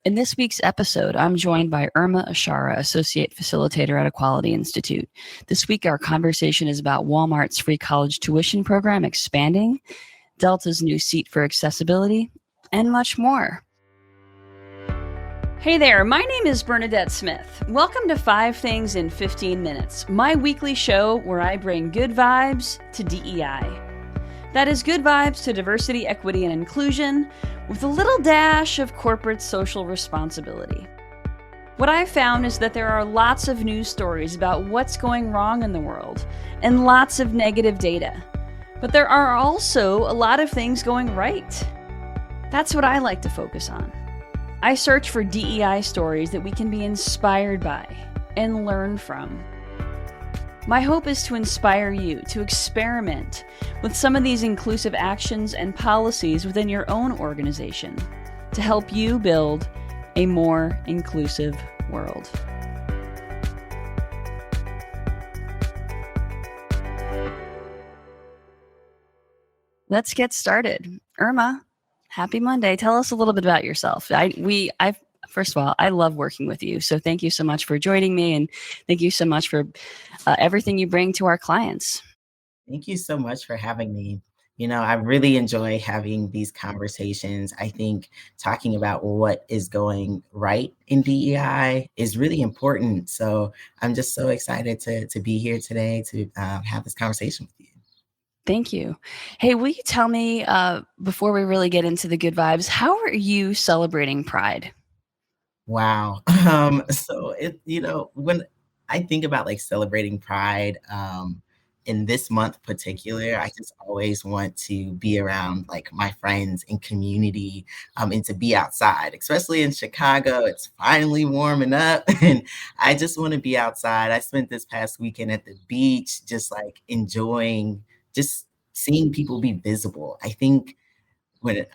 In this week's episode, I'm joined by Erma Ishara, Associate Facilitator at Equality Institute. This week, our conversation is about Walmart's free college tuition program expanding, Delta's new seat for accessibility, and much more. Hey there, my name is Bernadette Smith. Welcome to 5 Things in 15 Minutes, my weekly show where I bring good vibes to DEI. That is good vibes to diversity, equity, and inclusion with a little dash of corporate social responsibility. What I've found is that there are lots of news stories about what's going wrong in the world and lots of negative data. But there are also a lot of things going right. That's what I like to focus on. I search for DEI stories that we can be inspired by and learn from. My hope is to inspire you to experiment with some of these inclusive actions and policies within your own organization to help you build a more inclusive world. Let's get started. Erma, happy Monday. Tell us a little bit about yourself. First of all, I love working with you. So thank you so much for joining me, and thank you so much for everything you bring to our clients. Thank you so much for having me. I really enjoy having these conversations. I think talking about what is going right in DEI is really important. So I'm just so excited to be here today to have this conversation with you. Thank you. Hey, will you tell me, before we really get into the good vibes, how are you celebrating Pride? Wow. When I think about like celebrating Pride, in this month particular, I just always want to be around like my friends and community, and to be outside, especially in Chicago. It's finally warming up and I just want to be outside. I spent this past weekend at the beach, just like enjoying, just seeing people be visible. I think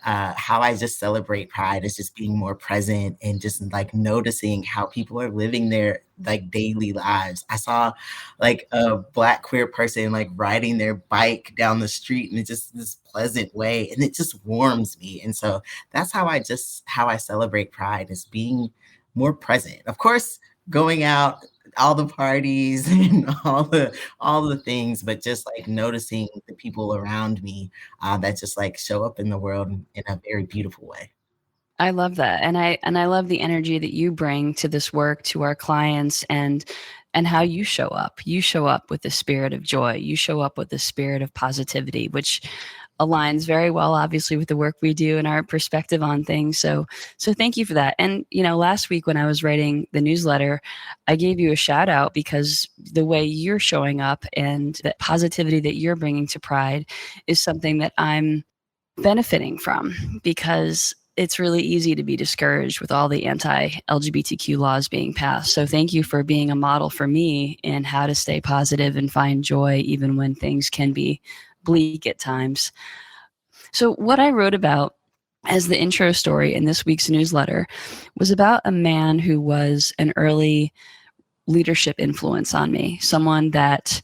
how I just celebrate Pride is just being more present and just like noticing how people are living their like daily lives. I saw like a Black queer person like riding their bike down the street in just this pleasant way, and it just warms me. And so that's how I celebrate Pride, is being more present. Of course, going out, all the parties and all the things, but just like noticing the people around me that just like show up in the world in a very beautiful way. I love that. And I love the energy that you bring to this work, to our clients, and how you show up. You show up with the spirit of joy. You show up with the spirit of positivity, which aligns very well, obviously, with the work we do and our perspective on things. So thank you for that. And, last week when I was writing the newsletter, I gave you a shout out because the way you're showing up and that positivity that you're bringing to Pride is something that I'm benefiting from, because it's really easy to be discouraged with all the anti-LGBTQ laws being passed. So thank you for being a model for me in how to stay positive and find joy even when things can be bleak at times. So what I wrote about as the intro story in this week's newsletter was about a man who was an early leadership influence on me, someone that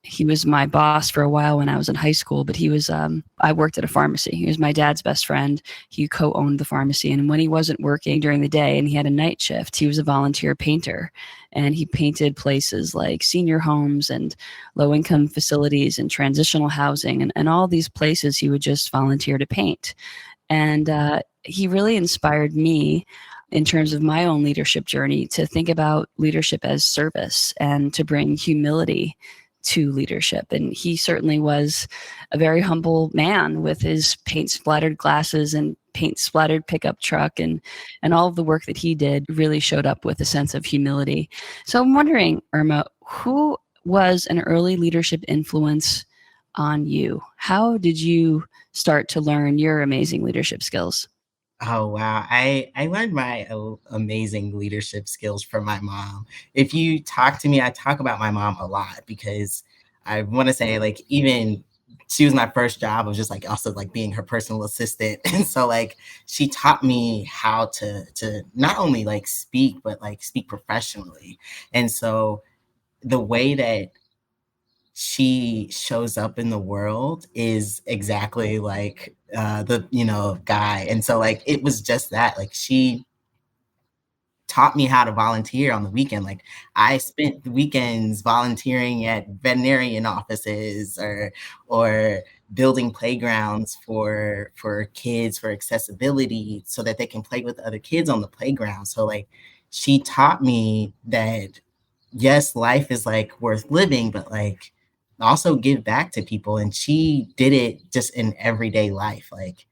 he was my boss for a while when I was in high school, but I worked at a pharmacy. He was my dad's best friend. He co-owned the pharmacy. And when he wasn't working during the day and he had a night shift, he was a volunteer painter. And he painted places like senior homes and low-income facilities and transitional housing. And all these places he would just volunteer to paint. And he really inspired me in terms of my own leadership journey to think about leadership as service and to bring humility to leadership. And he certainly was a very humble man with his paint splattered glasses and paint splattered pickup truck, and all of the work that he did really showed up with a sense of humility. So I'm wondering, Erma, who was an early leadership influence on you? How did you start to learn your amazing leadership skills? Oh, wow. I learned my amazing leadership skills from my mom. If you talk to me, I talk about my mom a lot because I want to say, like, even she was my first job of just like also like being her personal assistant. And so like she taught me how to not only like speak, but like speak professionally. And so the way that she shows up in the world is exactly like the guy. And so like it was just that, like she taught me how to volunteer on the weekend. Like I spent the weekends volunteering at veterinarian offices or building playgrounds for kids for accessibility so that they can play with other kids on the playground. So like she taught me that yes, life is like worth living, but like also give back to people. And she did it just in everyday life. Like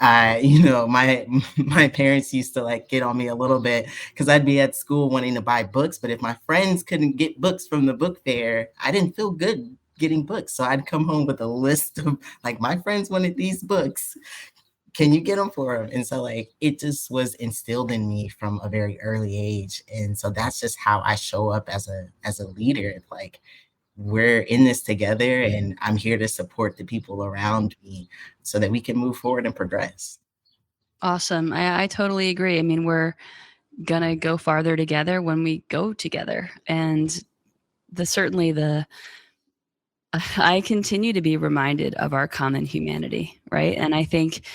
my my parents used to like get on me a little bit because I'd be at school wanting to buy books, but if my friends couldn't get books from the book fair, I didn't feel good getting books. So I'd come home with a list of like my friends wanted these books. Can you get them for them? And so like it just was instilled in me from a very early age. And so that's just how I show up as a leader. It's like we're in this together and I'm here to support the people around me so that we can move forward and progress. Awesome. I totally agree. I mean, we're going to go farther together when we go together. And certainly I continue to be reminded of our common humanity, right? And I think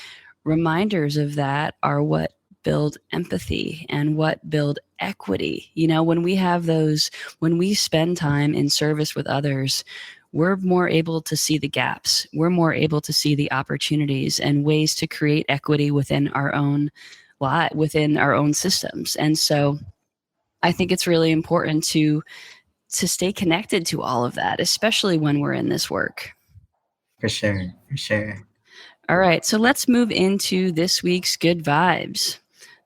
reminders of that are what build empathy and what build equity. When we spend time in service with others, we're more able to see the gaps. We're more able to see the opportunities and ways to create equity within our own within our own systems. And so I think it's really important to stay connected to all of that, especially when we're in this work. For sure. For sure. All right, so let's move into this week's good vibes.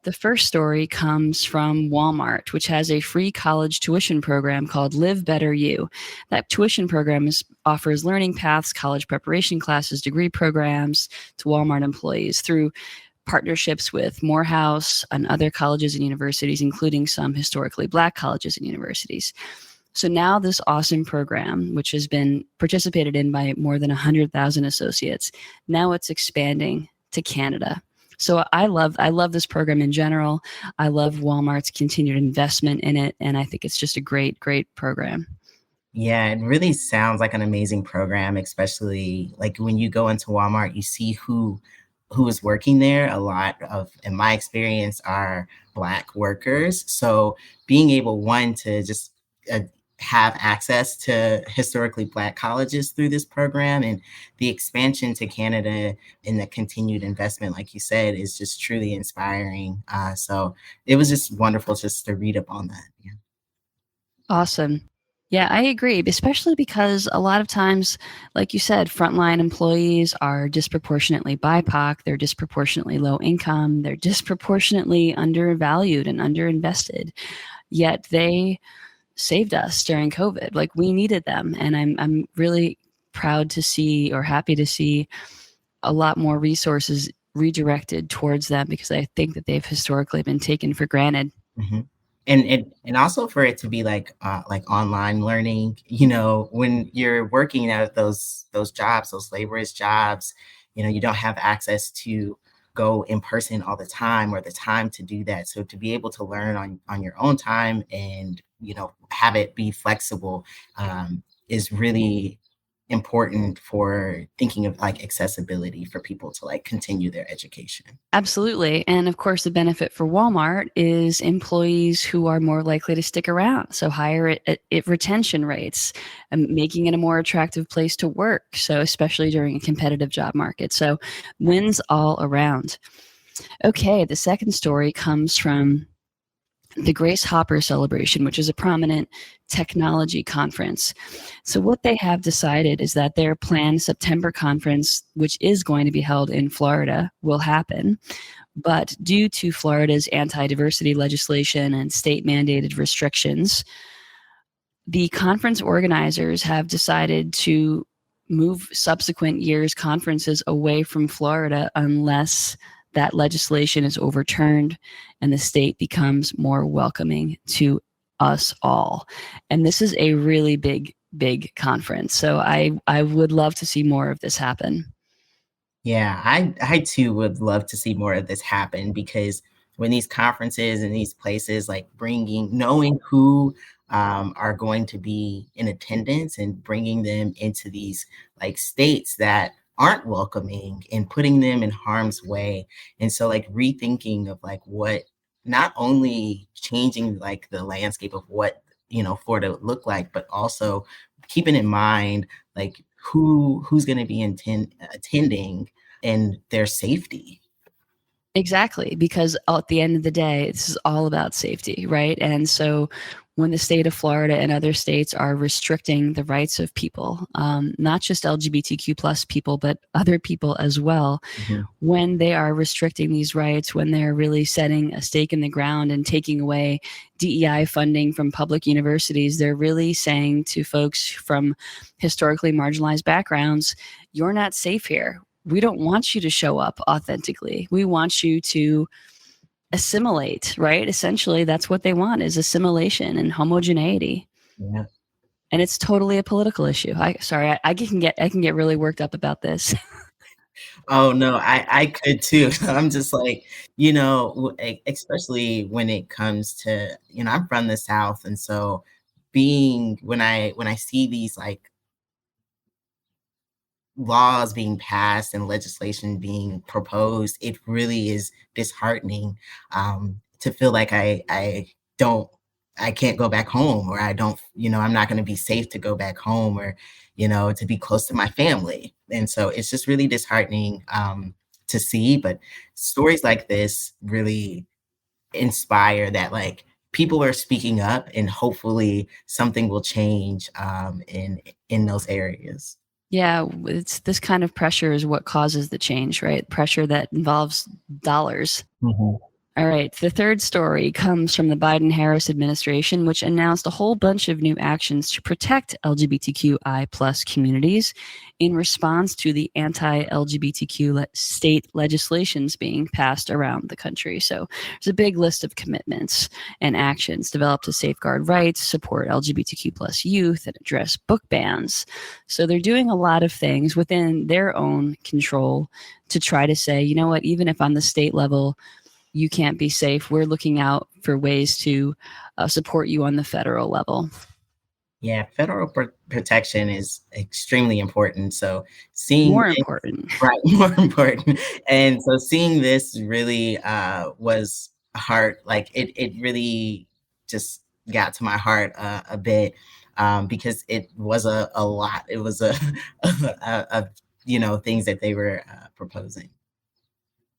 The first story comes from Walmart, which has a free college tuition program called Live Better You. That tuition program offers learning paths, college preparation classes, degree programs to Walmart employees through partnerships with Morehouse and other colleges and universities, including some historically Black colleges and universities. So now this awesome program, which has been participated in by more than 100,000 associates, now it's expanding to Canada. So I love this program in general. I love Walmart's continued investment in it, and I think it's just a great, great program. Yeah, it really sounds like an amazing program, especially like when you go into Walmart, you see who is working there. A lot of, in my experience, are Black workers. So being able, one, to just uh, have access to historically Black colleges through this program and the expansion to Canada and the continued investment, like you said, is just truly inspiring. So it was just wonderful just to read up on that. Yeah. Awesome. Yeah, I agree, especially because a lot of times, like you said, frontline employees are disproportionately BIPOC, they're disproportionately low income, they're disproportionately undervalued and underinvested. Yet they saved us during COVID. Like we needed them. And I'm really proud to see, or happy to see, a lot more resources redirected towards them because I think that they've historically been taken for granted. Mm-hmm. And also for it to be like online learning, when you're working at those jobs, those laborious jobs, you don't have access to go in person all the time or the time to do that. So to be able to learn on your own time and have it be flexible is really important for thinking of like accessibility for people to like continue their education. Absolutely. And of course, the benefit for Walmart is employees who are more likely to stick around. So higher retention rates, and making it a more attractive place to work. So especially during a competitive job market. So wins all around. Okay, the second story comes from the Grace Hopper Celebration, which is a prominent technology conference. So what they have decided is that their planned September conference, which is going to be held in Florida, will happen. But due to Florida's anti-diversity legislation and state-mandated restrictions, the conference organizers have decided to move subsequent years' conferences away from Florida unless that legislation is overturned and the state becomes more welcoming to us all. And this is a really big, big conference. So I would love to see more of this happen. Yeah, I too would love to see more of this happen because when these conferences and these places like knowing who are going to be in attendance and bringing them into these like states that aren't welcoming and putting them in harm's way. And so like rethinking of like what not only changing like the landscape of what, Florida would look like, but also keeping in mind like who's going to be attending and their safety. Exactly, because at the end of the day, this is all about safety, right? And so when the state of Florida and other states are restricting the rights of people, not just LGBTQ plus people, but other people as well, Mhm. when they are restricting these rights, when they're really setting a stake in the ground and taking away DEI funding from public universities, they're really saying to folks from historically marginalized backgrounds, you're not safe here. We don't want you to show up authentically. We want you to assimilate, right? Essentially, that's what they want is assimilation and homogeneity. Yeah. And it's totally a political issue. I can get really worked up about this. Oh no, I could too. I'm just like, especially when it comes to, I'm from the South, and so being when I see these like laws being passed and legislation being proposed, it really is disheartening, to feel like don't I can't go back home, or I don't, I'm not going to be safe to go back home, or to be close to my family. And so it's just really disheartening, to see. But stories like this really inspire that like people are speaking up, and hopefully something will change, in those areas. Yeah, it's this kind of pressure is what causes the change, right? Pressure that involves dollars. Mhm. All right. The third story comes from the Biden Harris administration, which announced a whole bunch of new actions to protect LGBTQI plus communities in response to the anti-LGBTQ state legislations being passed around the country. So there's a big list of commitments and actions developed to safeguard rights, support LGBTQ plus youth, and address book bans. So they're doing a lot of things within their own control to try to say, you know what, even if on the state level, you can't be safe. We're looking out for ways to support you on the federal level. Yeah, federal protection is extremely important. So seeing More this, important. right, more important. And so seeing this really, was hard. Like it really just got to my heart, a bit, because it was a lot. It was a things that they were, proposing.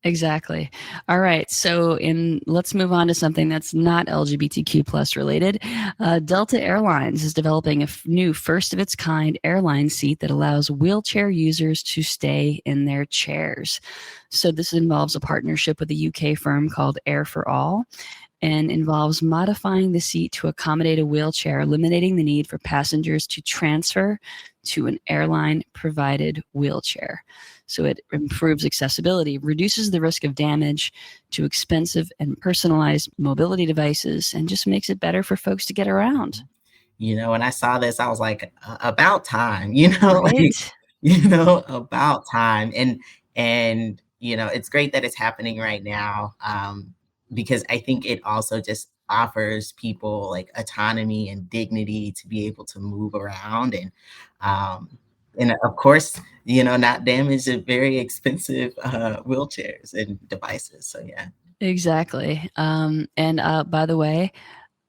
Exactly. All right. So, let's move on to something that's not LGBTQ plus related. Delta Airlines is developing a new first of its kind airline seat that allows wheelchair users to stay in their chairs. So, this involves a partnership with a UK firm called Air for All, and involves modifying the seat to accommodate a wheelchair, eliminating the need for passengers to transfer to an airline provided wheelchair. So it improves accessibility, reduces the risk of damage to expensive and personalized mobility devices, and just makes it better for folks to get around. When I saw this, I was like, about time, like, Right? about time. And it's great that it's happening right now, because I think it also just offers people like autonomy and dignity to be able to move around, um, and of course, not damage the very expensive, wheelchairs and devices. So yeah. Exactly. And by the way,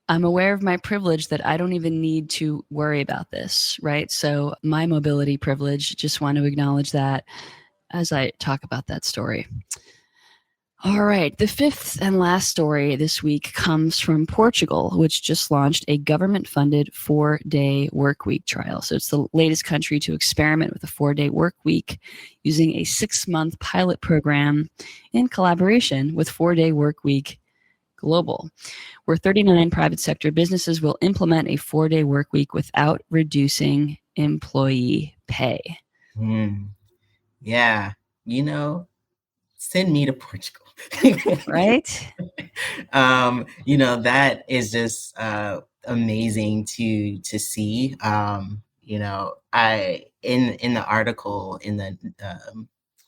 I'm aware of my privilege that I don't even need to worry about this, right? So, my mobility privilege, just want to acknowledge that as I talk about that story. All right. The fifth and last story this week comes from Portugal, which just launched a government funded 4-day work week trial. So it's the latest country to experiment with a 4-day work week using a 6-month pilot program in collaboration with 4-day work week global, where 39 private sector businesses will implement a 4-day work week without reducing employee pay. Mm, yeah. You know, Send me to Portugal. Right? That is just, amazing to see. I in the article in the,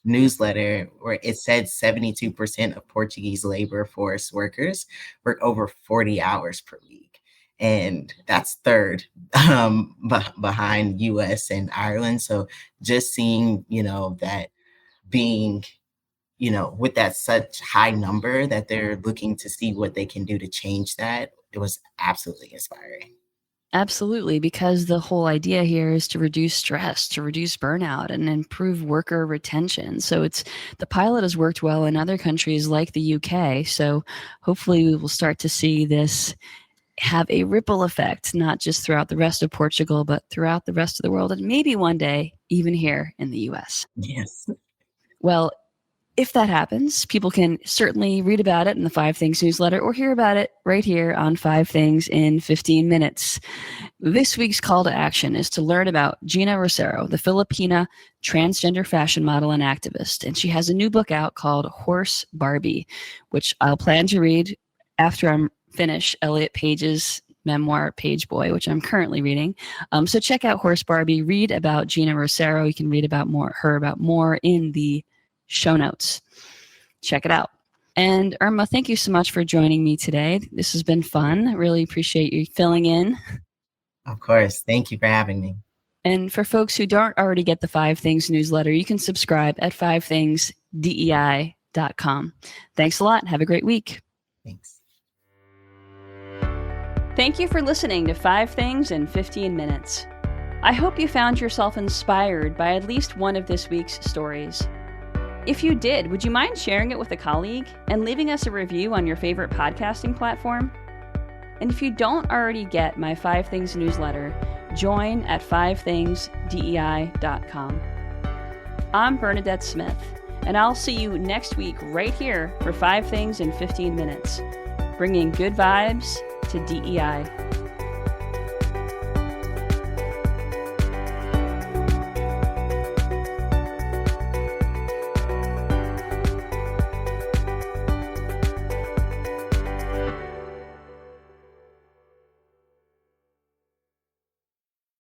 newsletter, where it said 72% of Portuguese labor force workers work over 40 hours per week. And that's third, behind US and Ireland. So just seeing, that being, with that such high number that they're looking to see what they can do to change that, it was absolutely inspiring. Absolutely, because the whole idea here is to reduce stress, to reduce burnout, and improve worker retention. So the pilot has worked well in other countries like the UK. So hopefully we will start to see this have a ripple effect, not just throughout the rest of Portugal, but throughout the rest of the world, and maybe one day even here in the US. Yes. Well, if that happens, people can certainly read about it in the 5 Things newsletter or hear about it right here on 5 Things in 15 minutes. This week's call to action is to learn about Gina Rosero, the Filipina transgender fashion model and activist. And she has a new book out called Horse Barbie, which I'll plan to read after I'm finished Elliot Page's memoir, Page Boy, which I'm currently reading. So check out Horse Barbie, read about Gina Rosero. You can read about more in the show notes. Check it out. And Erma, thank you so much for joining me today. This has been fun. I really appreciate you filling in. Of course. Thank you for having me. And for folks who don't already get the 5 Things newsletter, you can subscribe at 5thingsdei.com. Thanks a lot. Have a great week. Thanks. Thank you for listening to 5 Things in 15 minutes. I hope you found yourself inspired by at least one of this week's stories. If you did, would you mind sharing it with a colleague and leaving us a review on your favorite podcasting platform? And if you don't already get my 5 Things newsletter, join at 5thingsdei.com. I'm Bernadette Smith, and I'll see you next week right here for 5 Things in 15 minutes, bringing good vibes to DEI.